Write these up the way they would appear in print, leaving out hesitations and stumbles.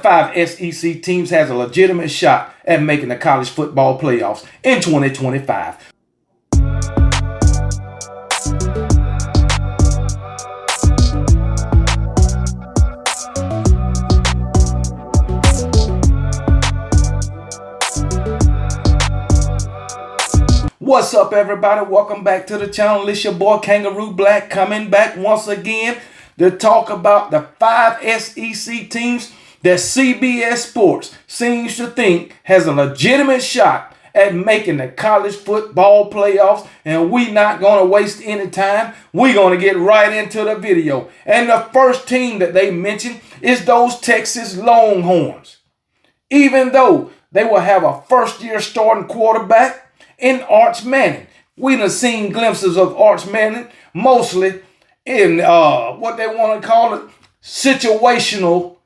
5 SEC teams has a legitimate shot at making the college football playoffs in 2025. What's up, everybody? Welcome back to the channel. It's your boy Kangaroo Black coming back once again to talk about the 5 SEC teams that CBS Sports seems to think has a legitimate shot at making the college football playoffs. And we not going to waste any time. We're going to get right into the video. And the first team that they mentioned is those Texas Longhorns. Even though they will have a first-year starting quarterback in Arch Manning. We done seen glimpses of Arch Manning, mostly in what they want to call it, situational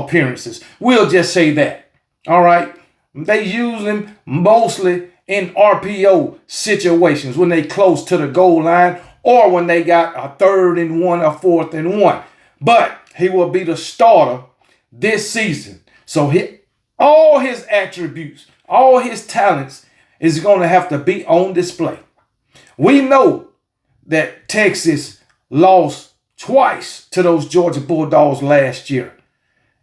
appearances. We'll just say that. All right. They use him mostly in RPO situations when they close to the goal line or when they got a 3rd and 1 or 4th and 1. But he will be the starter this season. So all his attributes, all his talents is going to have to be on display. We know that Texas lost twice to those Georgia Bulldogs last year.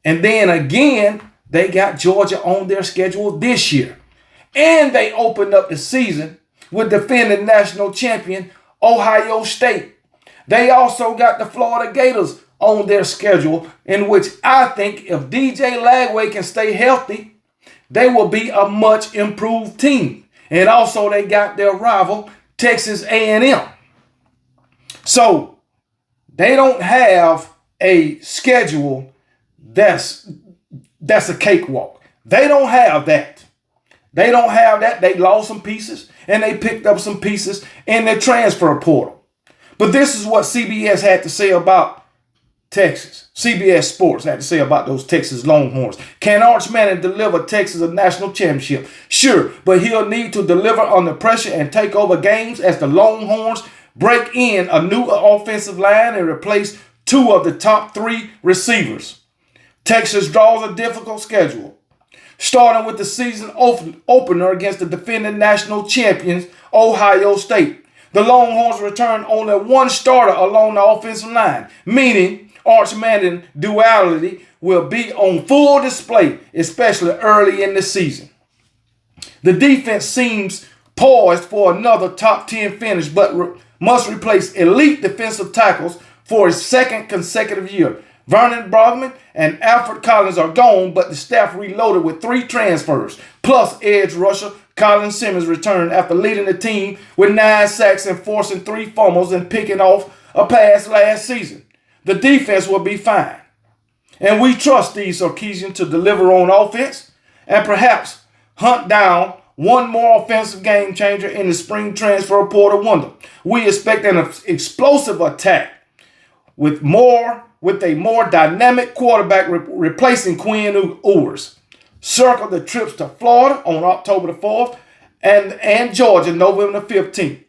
And then again, they got Georgia on their schedule this year. And they opened up the season with defending national champion Ohio State. They also got the Florida Gators on their schedule, in which I think if DJ Lagway can stay healthy, they will be a much improved team. And also they got their rival, Texas A&M. So they don't have a schedule that's a cakewalk. They don't have that. They don't have that. They lost some pieces and they picked up some pieces in their transfer portal. But this is what CBS had to say about Texas. CBS Sports had to say about those Texas Longhorns. Can Arch Manning deliver Texas a national championship? Sure, but he'll need to deliver under pressure and take over games as the Longhorns break in a new offensive line and replace 2 of the top 3 receivers. Texas draws a difficult schedule, starting with the season opener against the defending national champions, Ohio State. The Longhorns return only 1 starter along the offensive line, meaning Arch Manning duality will be on full display, especially early in the season. The defense seems poised for another top 10 finish, but must replace elite defensive tackles for his 2nd consecutive year. Vernon Brogman and Alfred Collins are gone, but the staff reloaded with 3 transfers, plus edge rusher Colin Simmons returned after leading the team with 9 sacks and forcing 3 fumbles and picking off a pass last season. The defense will be fine. And we trust Steve Sarkisian to deliver on offense and perhaps hunt down one more offensive game changer in the spring transfer portal window. We expect an explosive attack with a more dynamic quarterback replacing Quinn Ewers. Circle the trips to Florida on October the 4th and Georgia November the 15th.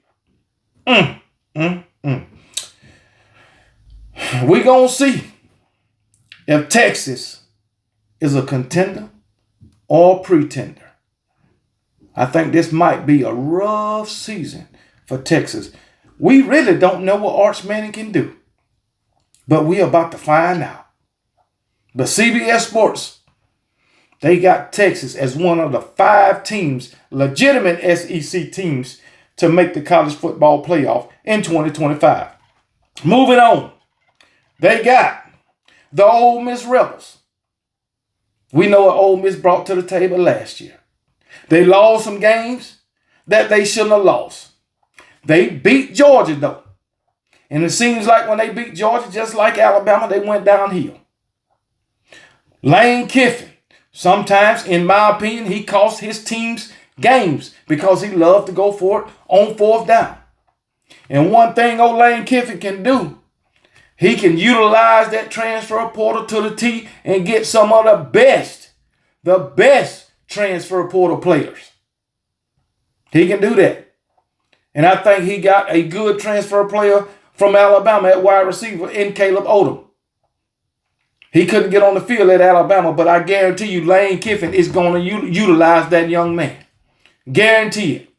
We're going to see if Texas is a contender or a pretender. I think this might be a rough season for Texas. We really don't know what Arch Manning can do, but we're about to find out. But CBS Sports, they got Texas as one of the 5 teams, legitimate SEC teams, to make the college football playoff in 2025. Moving on. They got the Ole Miss Rebels. We know what Ole Miss brought to the table last year. They lost some games that they shouldn't have lost. They beat Georgia, though. And it seems like when they beat Georgia, just like Alabama, they went downhill. Lane Kiffin, sometimes, in my opinion, he cost his teams games because he loved to go for it on 4th down. And one thing old Lane Kiffin can do, he can utilize that transfer portal to the T and get some of the best transfer portal players. He can do that. And I think he got a good transfer player from Alabama at wide receiver in Caleb Odom. He couldn't get on the field at Alabama, but I guarantee you Lane Kiffin is going to utilize that young man. Guarantee it.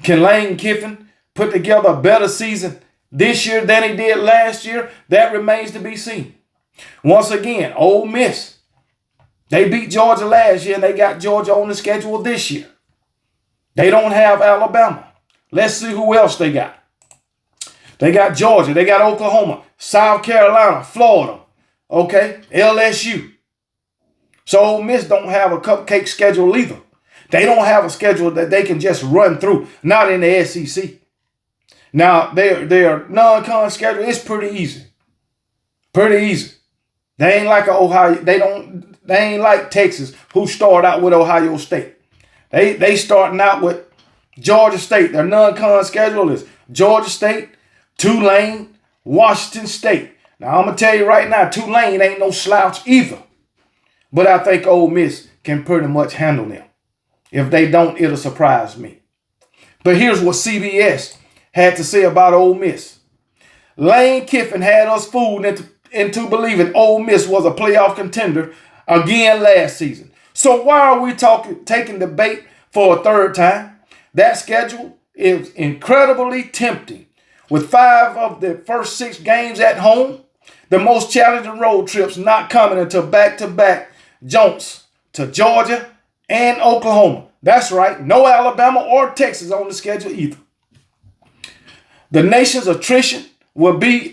Can Lane Kiffin put together a better season this year than he did last year? That remains to be seen. Once again, Ole Miss. They beat Georgia last year, and they got Georgia on the schedule this year. They don't have Alabama. Let's see who else they got. They got Georgia. They got Oklahoma, South Carolina, Florida, okay, LSU. So Ole Miss don't have a cupcake schedule either. They don't have a schedule that they can just run through. Not in the SEC. Now, their non-con schedule is pretty easy. Pretty easy. They ain't like Ohio. They ain't like Texas, who started out with Ohio State. They starting out with Georgia State. Their non-con schedule is Georgia State, Tulane, Washington State. Now, I'm going to tell you right now, Tulane ain't no slouch either. But I think Ole Miss can pretty much handle them. If they don't, it'll surprise me. But here's what CBS had to say about Ole Miss. Lane Kiffin had us fooled into believing Ole Miss was a playoff contender again last season. So why are we taking the bait for a third time? That schedule is incredibly tempting. With 5 of the first 6 games at home, the most challenging road trips not coming until back-to-back jumps to Georgia and Oklahoma. That's right, no Alabama or Texas on the schedule either. The nation's attrition will be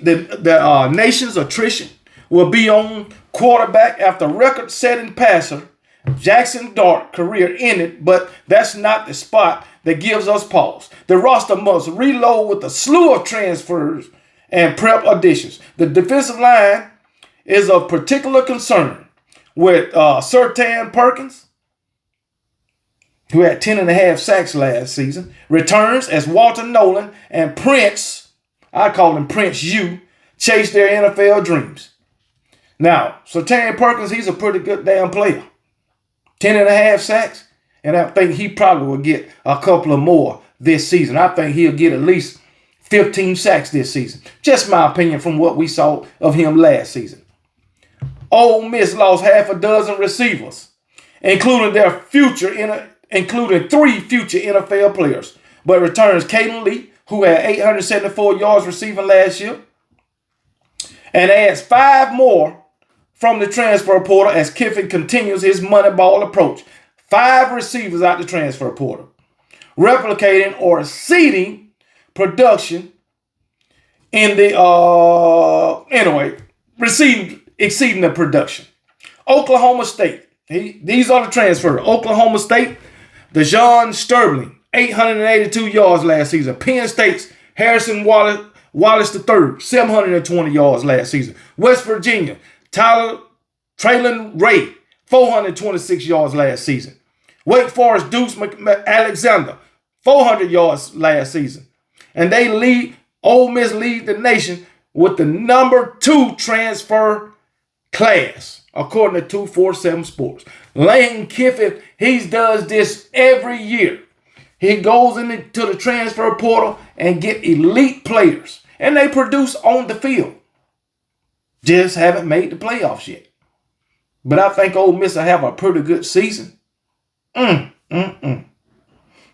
on quarterback after record-setting passer Jackson Dart career ended, but that's not the spot that gives us pause. The roster must reload with a slew of transfers and prep additions. The defensive line is of particular concern with Sertan Perkins, who had 10.5 sacks last season, returns as Walter Nolan and Prince, I call him Prince U, chase their NFL dreams. Now, Sertan Perkins, he's a pretty good damn player. 10.5 sacks, and I think he probably will get a couple of more this season. I think he'll get at least 15 sacks this season. Just my opinion from what we saw of him last season. Ole Miss lost half a dozen receivers, including 3 future NFL players, but returns Caden Lee, who had 874 yards receiving last year, and adds 5 more from the transfer portal as Kiffin continues his money ball approach. 5 receivers out the transfer portal, replicating or exceeding production in the exceeding the production. Oklahoma State. These are the transfers. Oklahoma State, DeJon Sterling, 882 yards last season. Penn State's Harrison Wallace III, 720 yards last season. West Virginia, Traylon Ray, 426 yards last season. Wake Forest Deuce Alexander, 400 yards last season. And Ole Miss lead the nation with the number 2 transfer class, according to 247 Sports. Lane Kiffin, he does this every year. He goes into the transfer portal and get elite players, and they produce on the field. Just haven't made the playoffs yet. But I think Ole Miss will have a pretty good season. But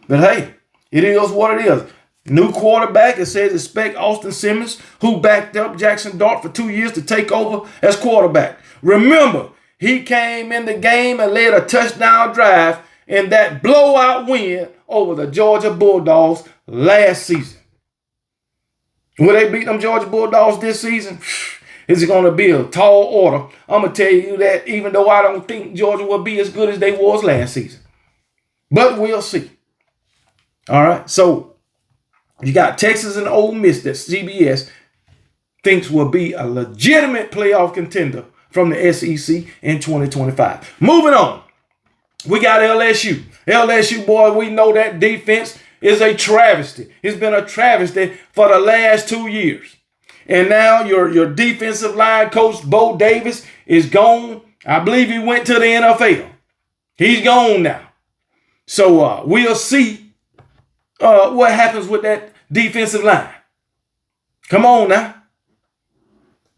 hey, it is what it is. New quarterback, it says expect Austin Simmons, who backed up Jackson Dart for 2 years, to take over as quarterback. Remember, he came in the game and led a touchdown drive in that blowout win over the Georgia Bulldogs last season. Will they beat them Georgia Bulldogs this season? It's going to be a tall order. I'm going to tell you that, even though I don't think Georgia will be as good as they was last season. But we'll see. All right, so you got Texas and Ole Miss that CBS thinks will be a legitimate playoff contender from the SEC in 2025. Moving on, we got LSU. LSU, boy, we know that defense is a travesty. It's been a travesty for the last 2 years. And now your defensive line coach, Bo Davis, is gone. I believe he went to the NFL. He's gone now. So we'll see what happens with that defensive line. Come on now.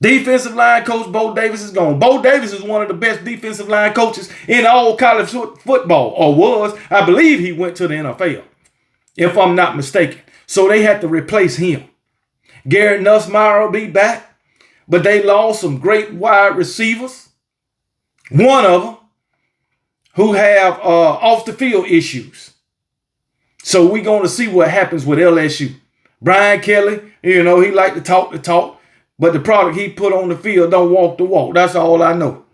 Defensive line coach Bo Davis is gone. Bo Davis is one of the best defensive line coaches in all college football, or was. I believe he went to the NFL, if I'm not mistaken. So they had to replace him. Garrett Nussmeier will be back, but they lost some great wide receivers. One of them who have off the field issues. So we're going to see what happens with LSU. Brian Kelly, he like to talk the talk, but the product he put on the field don't walk the walk. That's all I know.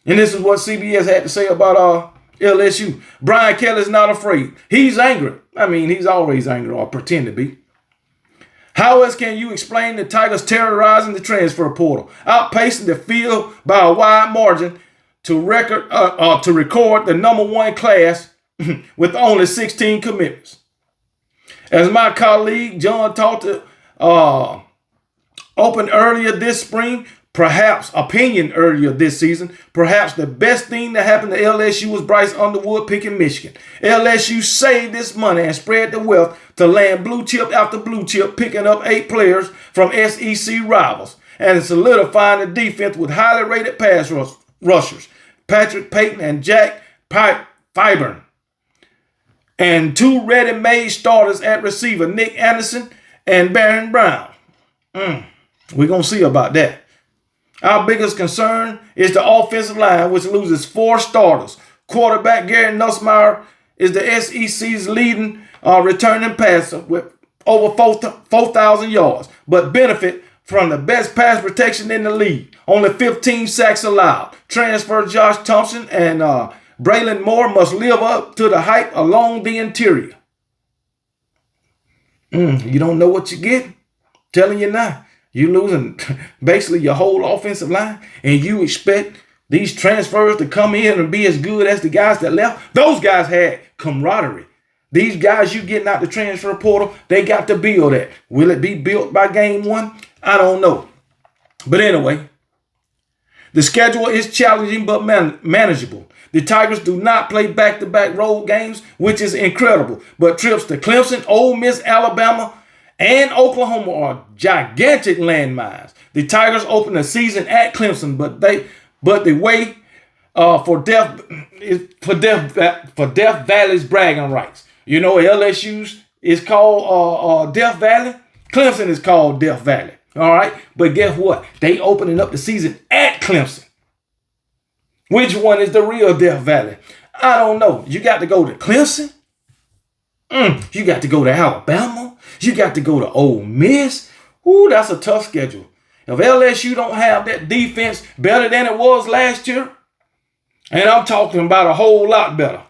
And this is what CBS had to say about LSU. Brian Kelly's not afraid. He's angry. I mean, he's always angry, or pretend to be. How else can you explain the Tigers terrorizing the transfer portal, outpacing the field by a wide margin to record to record the #1 class with only 16 commitments? As my colleague John talked to open earlier this spring, opinion earlier this season, perhaps the best thing that happened to LSU was Bryce Underwood picking Michigan. LSU saved this money and spread the wealth to land blue chip after blue chip, picking up 8 players from SEC rivals and solidifying the defense with highly rated pass rushers, Patrick Payton and Jack Fiburn, and 2 ready-made starters at receiver, Nick Anderson and Baron Brown. We're going to see about that. Our biggest concern is the offensive line, which loses 4 starters. Quarterback Garrett Nussmeier is the SEC's leading returning passer with over 4,000 yards, but benefit from the best pass protection in the league. Only 15 sacks allowed. Transfer Josh Thompson and Braylon Moore must live up to the hype along the interior. You don't know what you get? Telling you now. You're losing basically your whole offensive line, and you expect these transfers to come in and be as good as the guys that left? Those guys had camaraderie. These guys you getting out the transfer portal, they got to build that. Will it be built by game 1? I don't know. But anyway, the schedule is challenging but manageable. The Tigers do not play back-to-back road games, which is incredible. But trips to Clemson, Ole Miss, Alabama, and Oklahoma are gigantic landmines. The Tigers open the season at Clemson, but the way for Death Valley's bragging rights. LSU's is called Death Valley. Clemson is called Death Valley. All right, but guess what? They opening up the season at Clemson. Which one is the real Death Valley? I don't know. You got to go to Clemson. You got to go to Alabama. You got to go to Ole Miss. Ooh, that's a tough schedule. If LSU don't have that defense better than it was last year, and I'm talking about a whole lot better,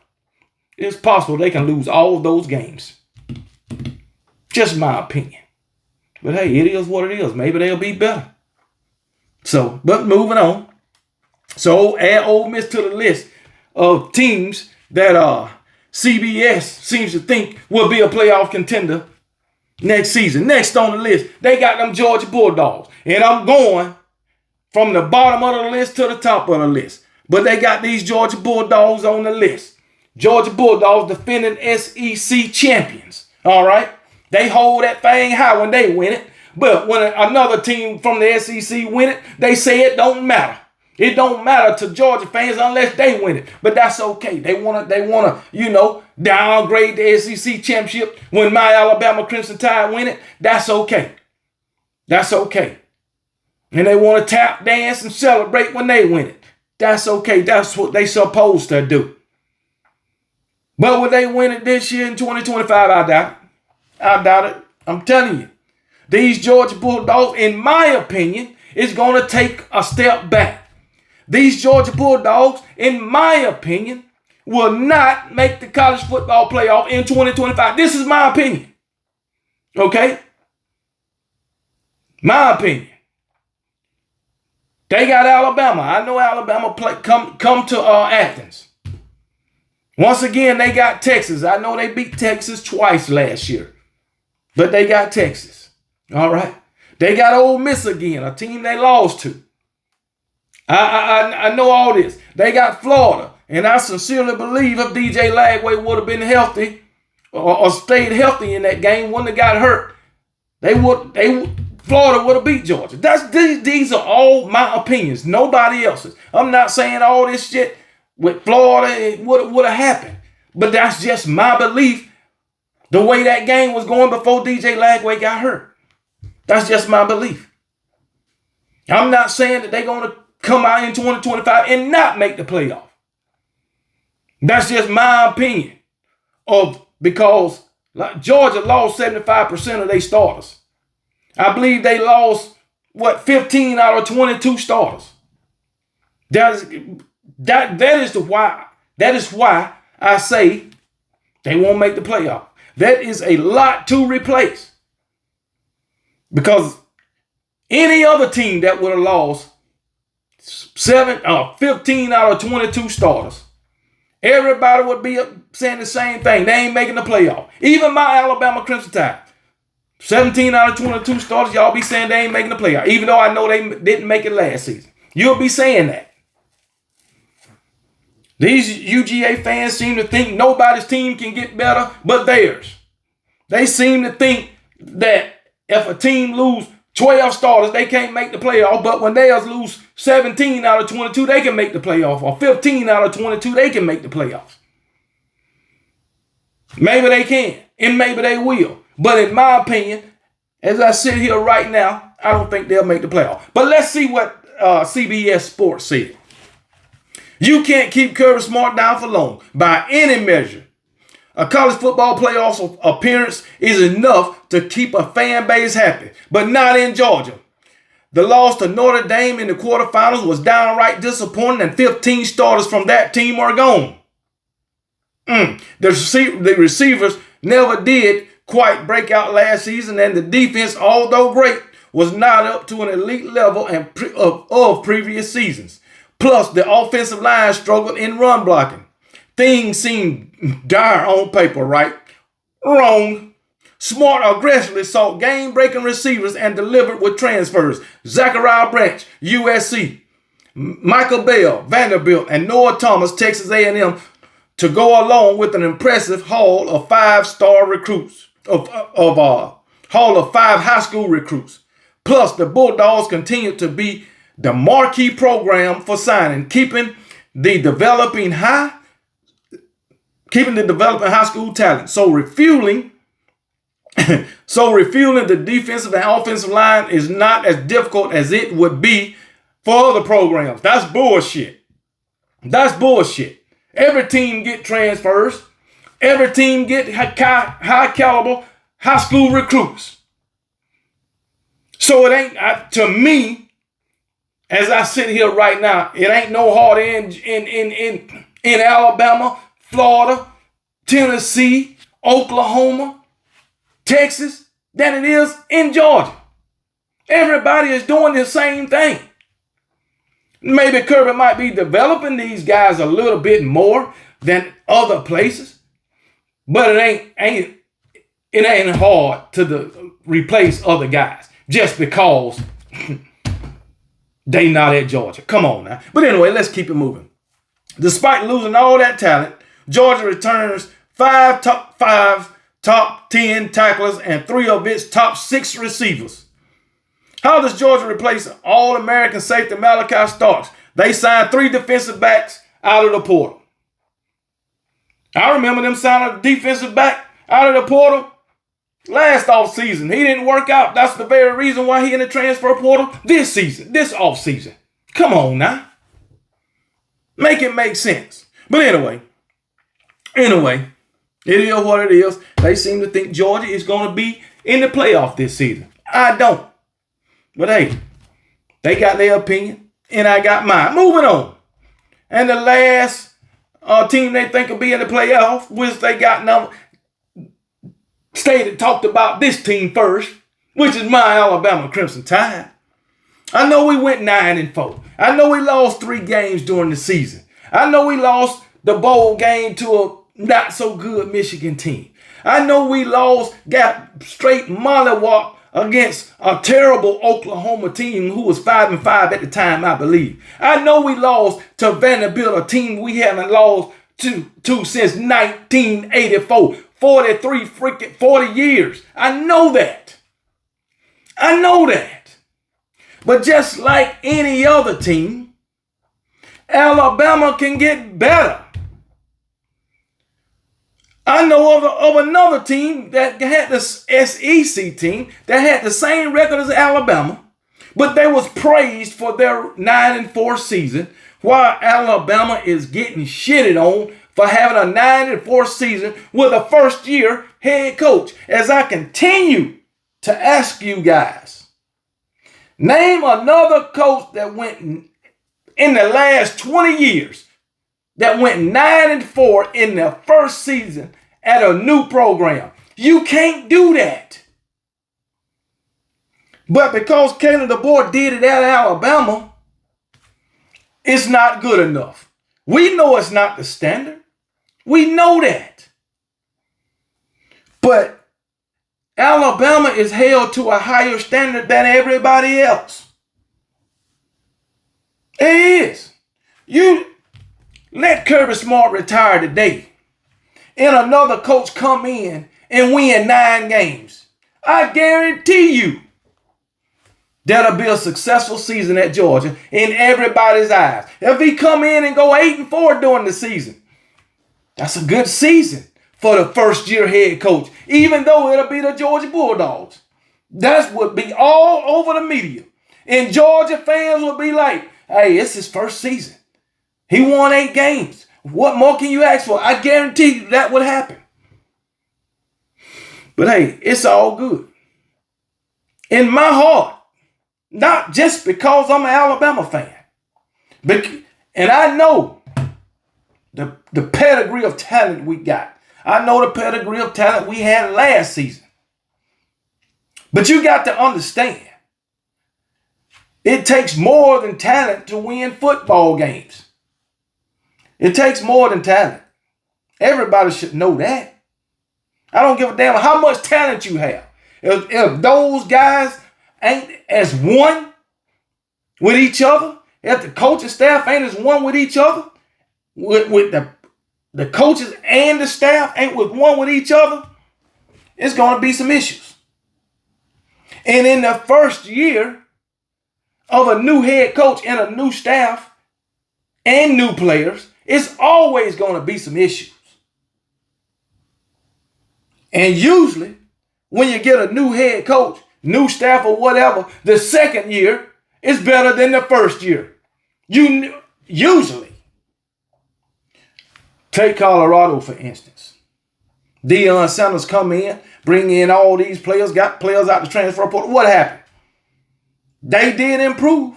it's possible they can lose all of those games. Just my opinion. But hey, it is what it is. Maybe they'll be better. But moving on. So add Ole Miss to the list of teams that CBS seems to think will be a playoff contender next season. Next on the list, they got them Georgia Bulldogs. And I'm going from the bottom of the list to the top of the list. But they got these Georgia Bulldogs on the list. Georgia Bulldogs defending SEC champions. All right? They hold that thing high when they win it. But when another team from the SEC win it, they say it don't matter. It don't matter to Georgia fans unless they win it. But that's okay. They wanna, downgrade the SEC championship when my Alabama Crimson Tide win it. That's okay. That's okay. And they want to tap dance and celebrate when they win it. That's okay. That's what they supposed to do. But will they win it this year in 2025? I doubt it. I doubt it. I'm telling you. These Georgia Bulldogs, in my opinion, is going to take a step back. These Georgia Bulldogs, in my opinion, will not make the college football playoff in 2025. This is my opinion. Okay? My opinion. They got Alabama. I know Alabama come to Athens. Once again, they got Texas. I know they beat Texas twice last year. But they got Texas. All right? They got Ole Miss again, a team they lost to. I know all this. They got Florida. And I sincerely believe if DJ Lagway would have been healthy or stayed healthy in that game, wouldn't have got hurt, they would Florida would have beat Georgia. These are all my opinions, nobody else's. I'm not saying all this shit with Florida it would have happened, but that's just my belief. The way that game was going before DJ Lagway got hurt, that's just my belief. I'm not saying that they're going to come out in 2025 and not make the playoff. That's just my opinion because Georgia lost 75% of their starters. I believe they lost 15 out of 22 starters. That is why I say they won't make the playoff. That is a lot to replace. Because any other team that would have lost 15 out of 22 starters, everybody would be saying the same thing. They ain't making the playoff. Even my Alabama Crimson Tide. 17 out of 22 starters, y'all be saying they ain't making the playoff. Even though I know they didn't make it last season. You'll be saying that. These UGA fans seem to think nobody's team can get better but theirs. They seem to think that if a team lose 12 starters, they can't make the playoff. But when they lose 17 out of 22, they can make the playoff. Or 15 out of 22, they can make the playoffs. Maybe they can. And maybe they will. But in my opinion, as I sit here right now, I don't think they'll make the playoff. But let's see what CBS Sports said. You can't keep Kirby Smart down for long by any measure. A college football playoff appearance is enough to keep a fan base happy, but not in Georgia. The loss to Notre Dame in the quarterfinals was downright disappointing, and 15 starters from that team are gone. The receivers never did quite break out last season, and the defense, although great, was not up to an elite level of previous seasons. Plus, the offensive line struggled in run blocking. Things seemed dire on paper, right? Wrong. Smart aggressively sought game-breaking receivers and delivered with transfers. Zachariah Branch, USC. Michael Bell, Vanderbilt, and Noah Thomas, Texas A&M, to go along with an impressive haul of 5-star recruits, haul of 5 high school recruits. Plus, the Bulldogs continued to be the marquee program for signing, keeping the developing high school talent. So refueling the defensive and offensive line is not as difficult as it would be for other programs. That's bullshit. That's bullshit. Every team get transfers. Every team get high caliber high school recruits. So it ain't, to me, as I sit here right now, it ain't no harder in Alabama, Florida, Tennessee, Oklahoma, Texas than it is in Georgia. Everybody is doing the same thing. Maybe Kirby might be developing these guys a little bit more than other places, but it ain't hard to replace other guys just because they not at Georgia. Come on now. But anyway, let's keep it moving. Despite losing all that talent, Georgia returns 5 top 10 tacklers and 3 of its top 6 receivers. How does Georgia replace All-American safety Malachi Starks? They signed 3 defensive backs out of the portal. I remember them signing a defensive back out of the portal last offseason. He didn't work out. That's the very reason why he in the transfer portal this season, this offseason. Come on now. Make it make sense. But anyway, it is what it is. They seem to think Georgia is going to be in the playoff this season. I don't. But hey, they got their opinion, and I got mine. Moving on. And the last team they think will be in the playoff, which they got talked about this team first, which is my Alabama Crimson Tide. I know we went 9-4. I know we lost 3 games during the season. I know we lost the bowl game to a not so good Michigan team. I know we got straight mollywop against a terrible Oklahoma team who was 5-5 at the time, I believe. I know we lost to Vanderbilt, a team we haven't lost to since 1984. 40 years. I know that. I know that. But just like any other team, Alabama can get better. I know of another team that had the SEC team that had the same record as Alabama, but they was praised for their 9-4 season, while Alabama is getting shitted on for having a 9-4 season with a first-year head coach. As I continue to ask you guys, name another coach that went in the last 20 years that went 9-4 in their first season at a new program. You can't do that. But because Kalen DeBoer did it at Alabama, it's not good enough. We know it's not the standard. We know that. But Alabama is held to a higher standard than everybody else. It is. You let Kirby Smart retire today and another coach come in and win 9 games. I guarantee you that'll be a successful season at Georgia in everybody's eyes. If he come in and go 8-4 during the season, that's a good season for the first-year head coach, even though it'll be the Georgia Bulldogs. That would be all over the media. And Georgia fans would be like, hey, it's his first season. He won 8 games. What more can you ask for? I guarantee you that would happen. But hey, it's all good. In my heart, not just because I'm an Alabama fan, and I know the pedigree of talent we got. I know the pedigree of talent we had last season. But you got to understand, it takes more than talent to win football games. It takes more than talent. Everybody should know that. I don't give a damn how much talent you have. If those guys ain't as one with each other, if the coaching staff ain't as one with each other, with the coaches and the staff ain't with one with each other, it's going to be some issues. And in the first year of a new head coach and a new staff and new players, it's always going to be some issues. And usually, when you get a new head coach, new staff or whatever, the second year is better than the first year. Usually. Take Colorado, for instance. Deion Sanders come in, bring in all these players, got players out the transfer portal. What happened? They did improve.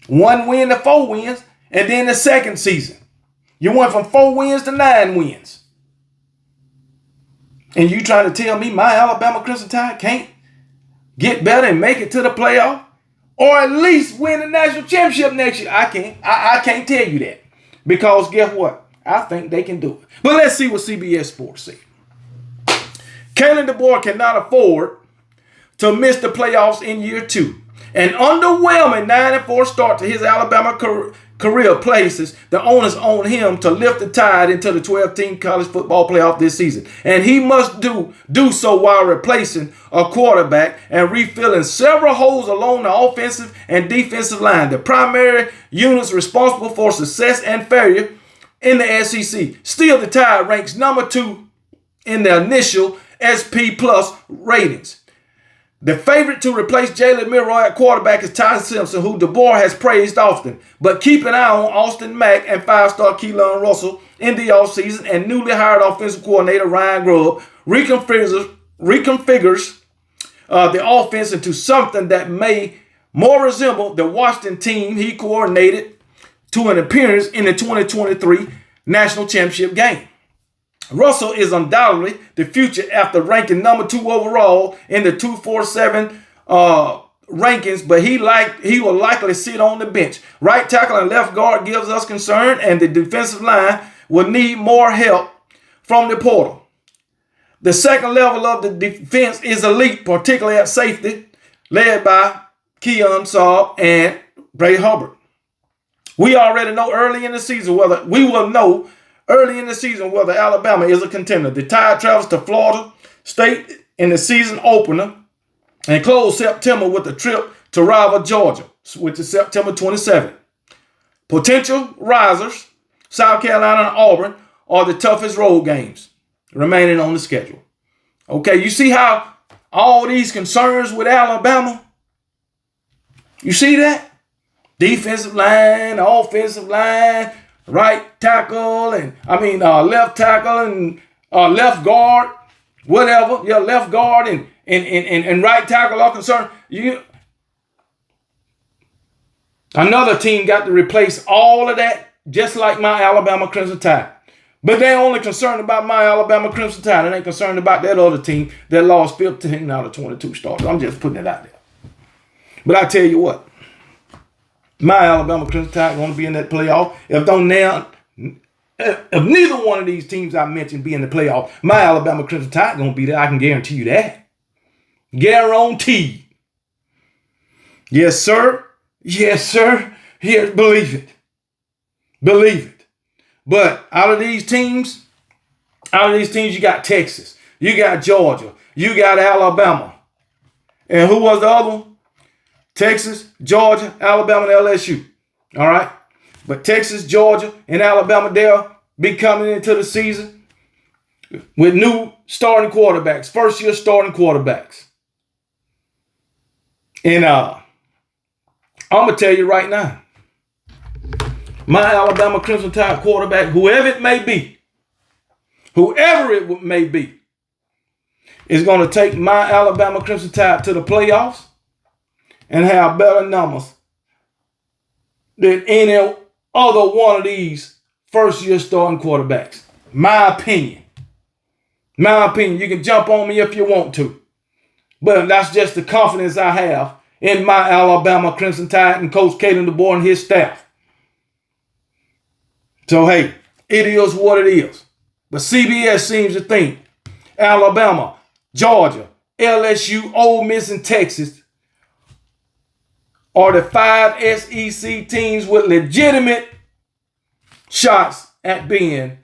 1 win to 4 wins, and then the second season, you went from 4 wins to 9 wins. And you trying to tell me my Alabama Crimson Tide can't get better and make it to the playoff? Or at least win the national championship next year? I can't. I can't tell you that. Because guess what? I think they can do it. But let's see what CBS Sports said. Kalen DeBoer cannot afford to miss the playoffs in year 2. An underwhelming 9-4 start to his Alabama career places the onus on him to lift the tide into the 12-team college football playoff this season. And he must do so while replacing a quarterback and refilling several holes along the offensive and defensive line, the primary units responsible for success and failure in the SEC. Still, the Tide ranks number 2 in the initial SP Plus ratings. The favorite to replace Jalen Milroy at quarterback is Ty Simpson, who DeBoer has praised often. But keep an eye on Austin Mack and 5-star Keelan Russell in the offseason, and newly hired offensive coordinator Ryan Grubb reconfigures the offense into something that may more resemble the Washington team he coordinated to an appearance in the 2023 National Championship game. Russell is undoubtedly the future after ranking number 2 overall in the 247 rankings, but he will likely sit on the bench. Right tackle and left guard gives us concern, and the defensive line will need more help from the portal. The second level of the defense is elite, particularly at safety, led by Keon Saab and Bray Hubbard. We already know early in the season whether Alabama is a contender. The Tide travels to Florida State in the season opener and close September with a trip to rival Georgia, which is September 27th. Potential risers, South Carolina and Auburn, are the toughest road games remaining on the schedule. Okay, you see how all these concerns with Alabama? You see that? Defensive line, offensive line, right tackle, and left tackle and left guard, whatever. Yeah, left guard and right tackle are concerned. Another team got to replace all of that, just like my Alabama Crimson Tide. But they're only concerned about my Alabama Crimson Tide. They ain't concerned about that other team that lost 15 out of 22 starters. I'm just putting it out there. But I tell you what, my Alabama Crimson Tide going to be in that playoff. If neither one of these teams I mentioned be in the playoff, my Alabama Crimson Tide going to be there. I can guarantee you that. Guaranteed. Yes, sir. Yes, sir. Here, believe it. Believe it. But out of these teams, you got Texas. You got Georgia. You got Alabama. And who was the other one? Texas, Georgia, Alabama, and LSU. All right? But Texas, Georgia, and Alabama, they'll be coming into the season with new starting quarterbacks, first-year starting quarterbacks. And I'm going to tell you right now, my Alabama Crimson Tide quarterback, whoever it may be, is going to take my Alabama Crimson Tide to the playoffs and have better numbers than any other one of these first-year starting quarterbacks. My opinion. My opinion. You can jump on me if you want to. But that's just the confidence I have in my Alabama Crimson Tide and Coach Kalen DeBoer and his staff. So, hey, it is what it is. But CBS seems to think Alabama, Georgia, LSU, Ole Miss, and Texas are the 5 SEC teams with legitimate shots at being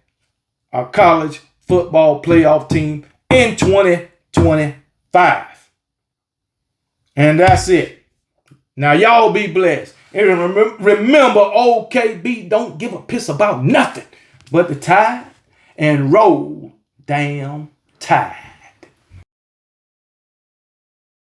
a college football playoff team in 2025. And that's it. Now, y'all be blessed. And remember, old KB don't give a piss about nothing but the Tide and roll damn Tide.